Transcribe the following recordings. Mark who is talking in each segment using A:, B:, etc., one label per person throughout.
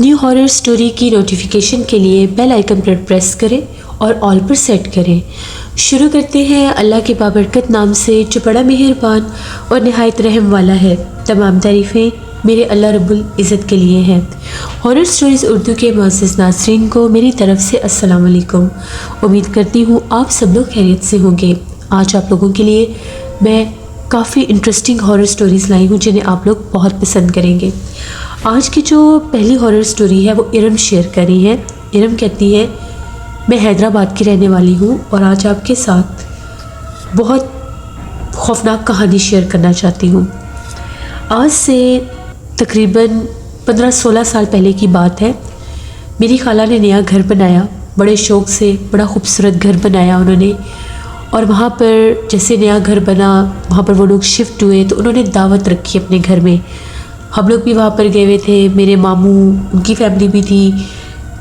A: New horror story की notification के लिए बेल आइकन पर प्रेस करें और ऑल पर सेट करें। शुरू करते हैं अल्लाह के बाबरकत नाम से जो बड़ा मेहरबान और नहायत रहम वाला है। तमाम तारीफ़ें मेरे अल्लाह रब्बुल इज़्ज़त के लिए हैं। हॉरर स्टोरीज़ उर्दू के मुअज़्ज़ज़ नाज़रीन को मेरी तरफ़ से अस्सलाम वालेकुम। उम्मीद करती हूँ आप सब लोग खैरियत से होंगे। आज आप लोगों के लिए मैं काफ़ी इंटरेस्टिंग हॉरर स्टोरीज़ लाई हूँ जिन्हें आप लोग बहुत पसंद करेंगे। आज की जो पहली हॉरर स्टोरी है वो इरम शेयर कर रही है। इरम कहती है, मैं हैदराबाद की रहने वाली हूँ और आज आपके साथ बहुत खौफनाक कहानी शेयर करना चाहती हूँ। आज से तकरीबन 15-16 साल पहले की बात है। मेरी खाला ने नया घर बनाया, बड़े शौक़ से बड़ा खूबसूरत घर बनाया उन्होंने। और वहाँ पर जैसे नया घर बना, वहाँ पर वो लोग शिफ्ट हुए तो उन्होंने दावत रखी अपने घर में। हम लोग भी वहाँ पर गए हुए थे, मेरे मामू, उनकी फैमिली भी थी,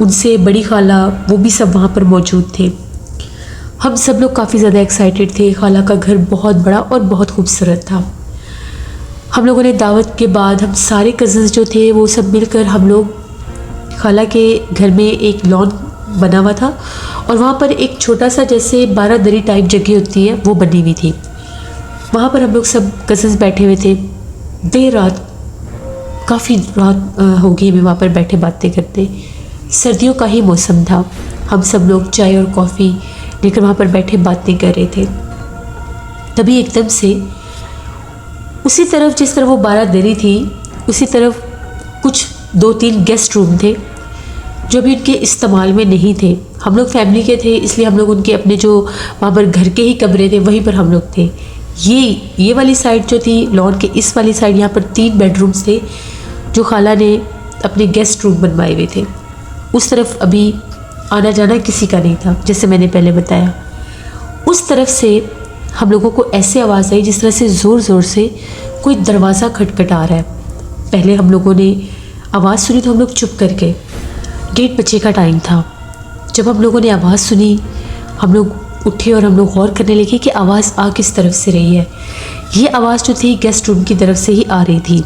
A: उनसे बड़ी खाला, वो भी सब वहाँ पर मौजूद थे। हम सब लोग काफ़ी ज़्यादा एक्साइटेड थे। खाला का घर बहुत बड़ा और बहुत खूबसूरत था। हम लोगों ने दावत के बाद हम सारे कज़न्स जो थे वो सब मिलकर हम लोग खाला के घर में एक लॉन बना हुआ था और वहाँ पर एक छोटा सा जैसे बारादरी टाइप जगह होती है वो बनी हुई थी। वहाँ पर हम लोग सब कज़न्स बैठे हुए थे। देर रात, काफ़ी रात हो गई हमें वहाँ पर बैठे बातें करते। सर्दियों का ही मौसम था। हम सब लोग चाय और कॉफ़ी लेकर वहाँ पर बैठे बातें कर रहे थे। तभी एकदम से उसी तरफ, जिस तरफ वो बारादरी थी, उसी तरफ कुछ 2-3 गेस्ट रूम थे जो भी उनके इस्तेमाल में नहीं थे। हम लोग फैमिली के थे इसलिए हम लोग उनके अपने जो वहाँ पर घर के ही कमरे थे वहीं पर हम लोग थे। ये वाली साइड जो थी लॉन के, इस वाली साइड यहाँ पर 3 बेडरूम्स थे जो खाला ने अपने गेस्ट रूम बनवाए हुए थे। उस तरफ अभी आना जाना किसी का नहीं था, जैसे मैंने पहले बताया। उस तरफ से हम लोगों को ऐसे आवाज़ आई जिस तरह से ज़ोर ज़ोर से कोई दरवाज़ा खटखटा रहा है। पहले हम लोगों ने आवाज़ सुनी तो हम लोग चुप कर गए। 1:30 बजे का टाइम था। जब हम लोगों ने आवाज़ सुनी, हम लोग उठे और हम लोग गौर करने लगे कि आवाज़ आ किस तरफ से रही है। ये आवाज़ जो थी गेस्ट रूम की तरफ से ही आ रही थी।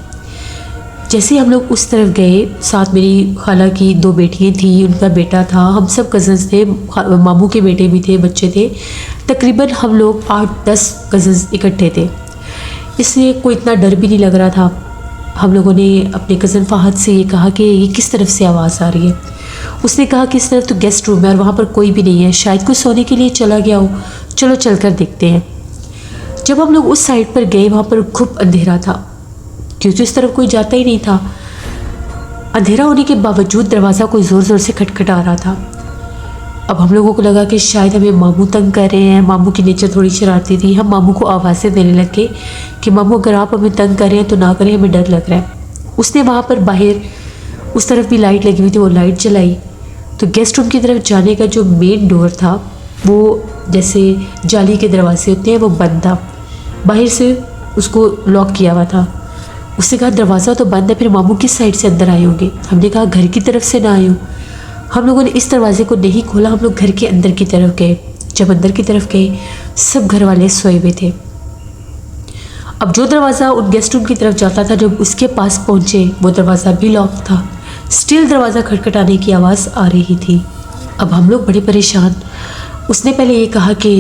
A: जैसे हम लोग उस तरफ गए, साथ मेरी खाला की 2 बेटियाँ थी, उनका बेटा था, हम सब कज़न्स थे, मामू के बेटे भी थे, बच्चे थे। तकरीबन हम लोग 8-10 कज़न्स इकट्ठे थे, इसलिए कोई इतना डर भी नहीं लग रहा था। हम लोगों ने अपने कज़न फ़ाहद से ये कहा कि ये किस तरफ से आवाज़ आ रही है। उसने कहा कि इस तरफ तो गेस्ट रूम है और वहाँ पर कोई भी नहीं है, शायद कोई सोने के लिए चला गया हो, चलो चल कर देखते हैं। जब हम लोग उस साइड पर गए, वहाँ पर खूब अंधेरा था क्योंकि उस तरफ कोई जाता ही नहीं था। अंधेरा होने के बावजूद दरवाज़ा कोई ज़ोर ज़ोर से खटखटा रहा था। अब हम लोगों को लगा कि शायद हमें मामू तंग कर रहे हैं। मामू की नेचर थोड़ी शरारती थी। हम मामू को आवाज़ें देने लगे कि मामू अगर आप हमें तंग कर रहे हैं तो ना करें, हमें डर लग रहा है। उसने वहाँ पर बाहर उस तरफ भी लाइट लगी हुई थी, वो लाइट जलाई तो गेस्ट रूम की तरफ जाने का जो मेन डोर था वो जैसे जाली के दरवाजे होते हैं वो बंद था। बाहर से उसको लॉक किया हुआ था। उसने कहा दरवाज़ा तो बंद है, फिर मामू किस साइड से अंदर आए होंगे। हमने कहा घर की तरफ से ना आए हो। हम लोगों ने इस दरवाजे को नहीं खोला, हम लोग घर के अंदर की तरफ गए। जब अंदर की तरफ गए, सब घर वाले सोए हुए थे। अब जो दरवाज़ा उन गेस्ट रूम की तरफ जाता था, जब उसके पास पहुँचे वो दरवाज़ा भी लॉक था। स्टिल दरवाज़ा खटखटाने की आवाज़ आ रही थी। अब हम लोग बड़े परेशान। उसने पहले ये कहा कि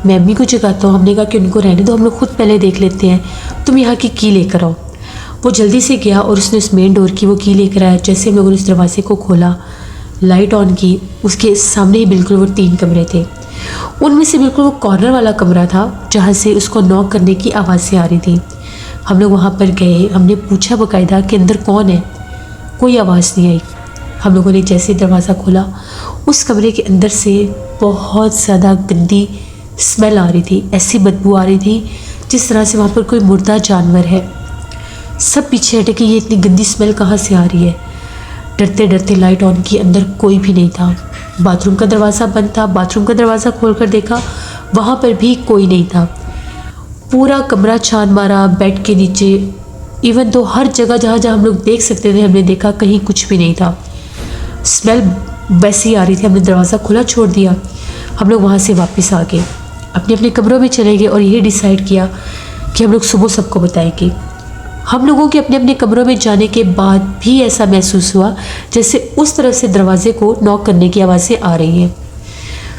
A: मैं अम्मी को जगाता हूँ। हमने कहा कि उनको रहने दो, हम लोग खुद पहले देख लेते हैं, तुम यहाँ की की लेकर आओ। वो जल्दी से गया और उसने उस मेन डोर की वो की लेकर आया। जैसे हम लोगों ने उस दरवाजे को खोला, लाइट ऑन की, उसके सामने ही बिल्कुल वो 3 कमरे थे। उनमें से बिल्कुल वो कॉर्नर वाला कमरा था जहाँ से उसको नॉक करने की आवाज़ें आ रही थी। हम लोग वहाँ पर गए, हमने पूछा बाकायदा कि अंदर कौन है, कोई आवाज़ नहीं आई। हम लोगों ने जैसे दरवाज़ा खोला, उस कमरे के अंदर से बहुत ज़्यादा गंदी स्मेल आ रही थी। ऐसी बदबू आ रही थी जिस तरह से वहाँ पर कोई मुर्दा जानवर है। सब पीछे हटे कि ये इतनी गंदी स्मेल कहाँ से आ रही है। डरते डरते लाइट ऑन की, अंदर कोई भी नहीं था। बाथरूम का दरवाज़ा बंद था। बाथरूम का दरवाज़ा खोलकर देखा, वहाँ पर भी कोई नहीं था। पूरा कमरा छान मारा, बेड के नीचे, इवन तो हर जगह जहाँ जहाँ हम लोग देख सकते थे हमने देखा, कहीं कुछ भी नहीं था। स्मेल वैसी आ रही थी। हमने दरवाज़ा खुला छोड़ दिया। हम लोग वहाँ से वापस आ गए, अपने अपने कमरों में चले गए और ये डिसाइड किया कि हम लोग सुबह सबको बताएंगे। हम लोगों के अपने अपने कमरों में जाने के बाद भी ऐसा महसूस हुआ जैसे उस तरफ से दरवाजे को नॉक करने की आवाज़ें आ रही हैं।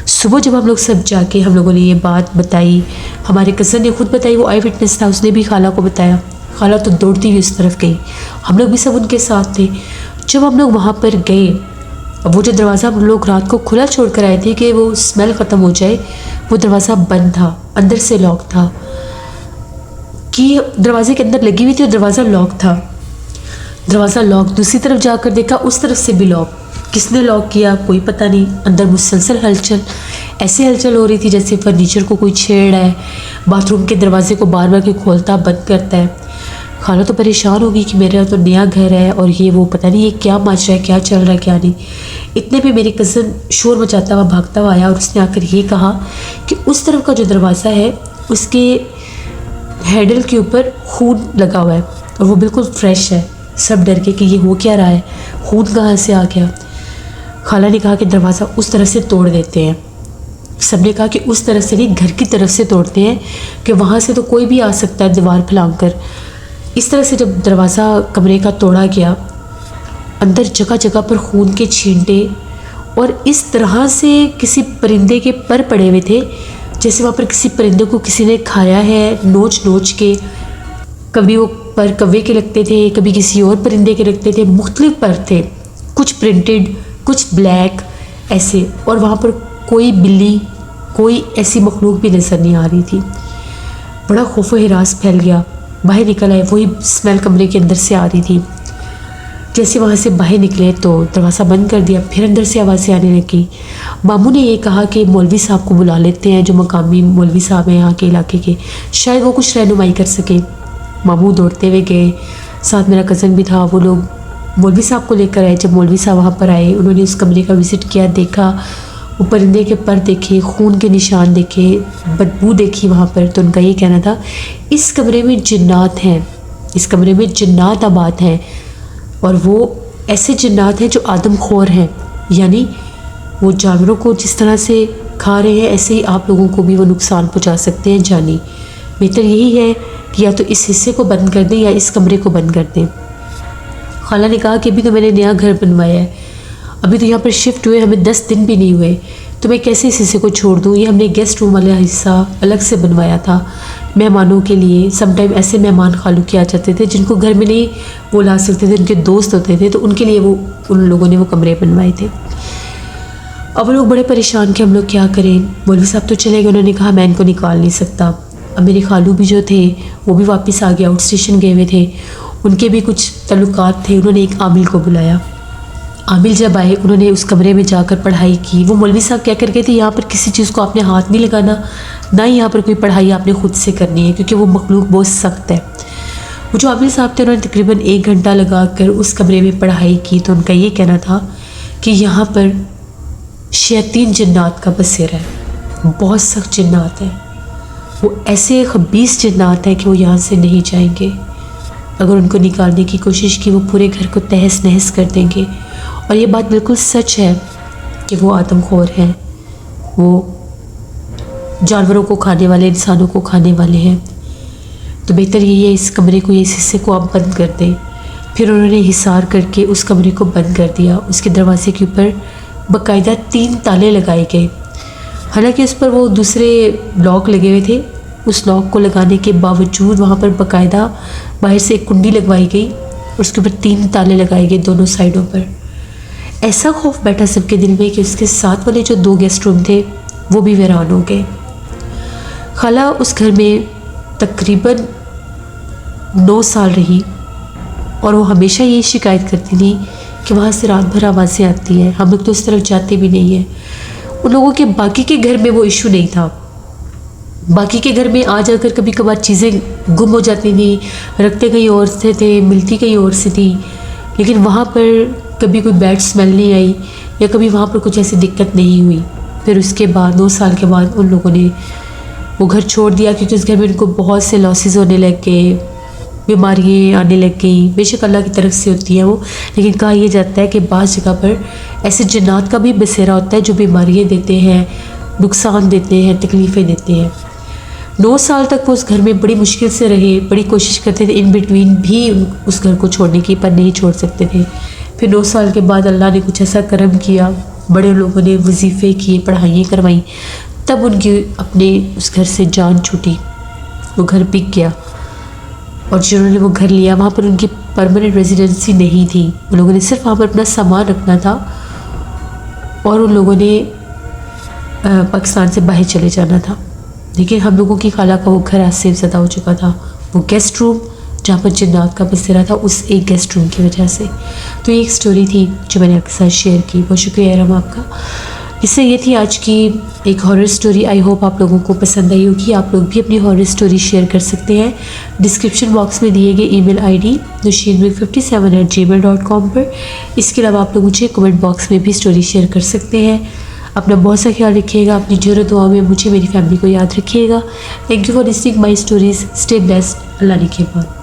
A: सुबह जब हम लोग सब जाके हम लोगों ने ये बात बताई, हमारे कज़न ने खुद बताई, वो आई विटनेस था, उसने भी खाला को बताया। खाला तो दौड़ती हुई उस तरफ गई, हम लोग भी सब उनके साथ थे। जब हम लोग वहाँ पर गए, वो जो दरवाज़ा हम लोग रात को खुला छोड़ कर आए थे कि वो स्मेल ख़त्म हो जाए, वो दरवाज़ा बंद था, अंदर से लॉक था। कि दरवाजे के अंदर लगी हुई थी और दरवाज़ा लॉक था। दरवाज़ा लॉक, दूसरी तरफ जाकर देखा उस तरफ से भी लॉक। किसने लॉक किया कोई पता नहीं। अंदर मुसलसल हलचल, ऐसे हलचल हो रही थी जैसे फर्नीचर को कोई छेड़ है। बाथरूम के दरवाजे को बार बार के खोलता बंद करता है। खाला तो परेशान होगी कि मेरा तो नया घर है और ये वो पता नहीं ये क्या मच रहा है, क्या चल रहा है क्या नहीं। इतने में मेरी कज़न शोर मचाता हुआ भागता हुआ आया और उसने आकर ये कहा कि उस तरफ का जो दरवाज़ा है उसके हैंडल के ऊपर खून लगा हुआ है और वो बिल्कुल फ्रेश है। सब डर के कि ये हो क्या रहा है, खून कहाँ से आ गया। खाला ने कहा कि दरवाज़ा उस तरफ से तोड़ देते हैं। सब ने कहा कि उस तरफ से नहीं, घर की तरफ से तोड़ते हैं कि वहाँ से तो कोई भी आ सकता है दीवार फैलाकर। इस तरह से जब दरवाज़ा कमरे का तोड़ा गया, अंदर जगह जगह पर खून के छींटे और इस तरह से किसी परिंदे के पर पड़े हुए थे जैसे वहाँ पर किसी परिंदे को किसी ने खाया है नोच नोच के। कभी वो पर कौवे के लगते थे, कभी किसी और परिंदे के लगते थे। मुख्तलिफ पर थे, कुछ प्रिंटेड कुछ ब्लैक ऐसे। और वहाँ पर कोई बिल्ली कोई ऐसी मखलूक भी नज़र नहीं आ रही थी। बड़ा खौफ व हिरास फैल गया। बाहर निकल आए, वही स्मेल कमरे के अंदर से आ रही थी। जैसे वहाँ से बाहर निकले तो दरवाज़ा बंद कर दिया, फिर अंदर से आवाज़ें आने लगी। मामू ने ये कहा कि मौलवी साहब को बुला लेते हैं, जो मकामी मौलवी साहब हैं यहाँ के इलाके के, शायद वो कुछ रहनुमाई कर सके। मामू दौड़ते हुए गए, साथ मेरा कज़न भी था। वो लोग मौलवी साहब को लेकर आए। जब मौलवी साहब वहाँ पर आए, उन्होंने उस कमरे का विज़िट किया, देखा, वो परिंदे के पर देखे, खून के निशान देखे, बदबू देखी वहाँ पर। तो उनका ये कहना था इस कमरे में जिन्नात हैं, इस कमरे में जिन्नात आबाद हैं और वो ऐसे जिन्नात हैं जो आदमखोर हैं, यानी वो जानवरों को जिस तरह से खा रहे हैं ऐसे ही आप लोगों को भी वो नुकसान पहुँचा सकते हैं जानी। बेहतर यही है कि या तो इस हिस्से को बंद कर दें या इस कमरे को बंद कर दें। खाला ने कहा कि अभी तो मैंने नया घर बनवाया है, अभी तो यहाँ पर शिफ्ट हुए हमें 10 दिन भी नहीं हुए, तो मैं कैसे इस हिस्से को छोड़ दूँ। ये हमने गेस्ट रूम वाला हिस्सा अलग से बनवाया था मेहमानों के लिए। समटाइम ऐसे मेहमान खालू के आ जाते थे जिनको घर में नहीं वो ला सकते थे, उनके दोस्त होते थे, तो उनके लिए वो उन लोगों ने वो कमरे बनवाए थे। अब वो लोग बड़े परेशान कि हम लोग क्या करें। मौलवी साहब तो चले गए, उन्होंने कहा मैं इनको निकाल नहीं सकता। अब मेरे खालू भी जो थे वो भी वापस आ गए, आउट स्टेशन गए हुए थे, उनके भी कुछ तल्लुकात थे। उन्होंने एक आमिल को बुलाया। आमिल जब आए उन्होंने उस कमरे में जाकर पढ़ाई की। वो मौलवी साहब क्या कर गए थे, यहाँ पर किसी चीज़ को आपने हाथ नहीं लगाना, ना ही यहाँ पर कोई पढ़ाई आपने खुद से करनी है, क्योंकि वो मखलूक बहुत सख्त है। वो जो आमिल साहब थे उन्होंने तकरीबन 1 घंटा लगा कर उस कमरे में पढ़ाई की। तो उनका ये कहना था कि यहाँ पर शैतान जिन्नात का बसेरा है, बहुत सख्त जिन्नात है, वो ऐसे खबीस जिन्नात हैं कि वो यहाँ से नहीं जाएंगे। अगर उनको निकालने की कोशिश की वो पूरे घर को तहस नहस कर देंगे। और ये बात बिल्कुल सच है कि वो आदमखोर हैं, वो जानवरों को खाने वाले, इंसानों को खाने वाले हैं। तो बेहतर यही है इस कमरे को, इस हिस्से को आप बंद कर दें। फिर उन्होंने हिसार करके उस कमरे को बंद कर दिया। उसके दरवाजे के ऊपर बाकायदा 3 ताले लगाए गए। हालांकि उस पर वो दूसरे लॉक लगे हुए थे, उस लॉक को लगाने के बावजूद वहाँ पर बाकायदा बाहर से एक कुंडी लगवाई गई और उसके ऊपर 3 ताले लगाए गए दोनों साइडों पर। ऐसा खौफ बैठा सबके दिल में कि उसके साथ वाले जो 2 गेस्ट रूम थे वो भी वीरान हो गए। खाला उस घर में तकरीबन 9 साल रही और वो हमेशा ये शिकायत करती थी कि वहाँ से रात भर आवाज़ें आती हैं, हम लोग तो उस तरफ जाते भी नहीं हैं। उन लोगों के बाकी के घर में वो इशू नहीं था। बाकी के घर में आ जाकर कभी कभार चीज़ें गुम हो जाती थी, रखते कहीं और से थे, मिलती कहीं और से थी, लेकिन वहाँ पर कभी कोई बैड स्मेल नहीं आई या कभी वहाँ पर कुछ ऐसी दिक्कत नहीं हुई। फिर उसके बाद 9 साल के बाद उन लोगों ने वो घर छोड़ दिया, क्योंकि उस घर में उनको बहुत से लॉसेस होने लग गए, बीमारियाँ आने लग गई। बेशक अल्लाह की तरफ से होती है वो, लेकिन कहा यह जाता है कि बाज़ जगह पर ऐसे जिन्नात का भी बसेरा होता है जो बीमारियाँ देते हैं, नुकसान देते हैं, तकलीफ़ें देते हैं। 9 साल तक वो उस घर में बड़ी मुश्किल से रहे, बड़ी कोशिश करते थे इन बिटवीन भी उस घर को छोड़ने की, पर नहीं छोड़ सकते थे। फिर 9 साल के बाद अल्लाह ने कुछ ऐसा करम किया, बड़े लोगों ने वजीफ़े किए, पढ़ाइयाँ करवाई, तब उनकी अपने उस घर से जान छूटी। वो घर बिक गया और जिन्होंने वो घर लिया वहाँ पर उनकी परमानेंट रेजिडेंसी नहीं थी। उन लोगों ने सिर्फ वहाँ पर अपना सामान रखना था और उन लोगों ने पाकिस्तान से बाहर चले जाना था। लेकिन हम लोगों की खाला का वो घर आज से ज़्यादा हो चुका था। वो गेस्ट रूम जहाँ पर जन्नत का बसेरा था, उस एक गेस्ट रूम की वजह से। तो ये एक स्टोरी थी जो मैंने आपके साथ शेयर की। बहुत शुक्रिया एरम आपका। इससे ये थी आज की एक हॉरर स्टोरी। आई होप आप लोगों को पसंद आई होगी। आप लोग भी अपनी हॉरर स्टोरी शेयर कर सकते हैं डिस्क्रिप्शन बॉक्स में दिए गए ईमेल आईडी nusheermilk57@gmail.com पर। इसके अलावा आप लोग मुझे कमेंट बॉक्स में भी स्टोरी शेयर कर सकते हैं। अपना बहुत सा ख्याल रखिएगा, अपनी ज़रूरत दुआ में मुझे मेरी फैमिली को याद रखिएगा। Thank you for listening my stories. Stay blessed. अल्लाह ने के बाद।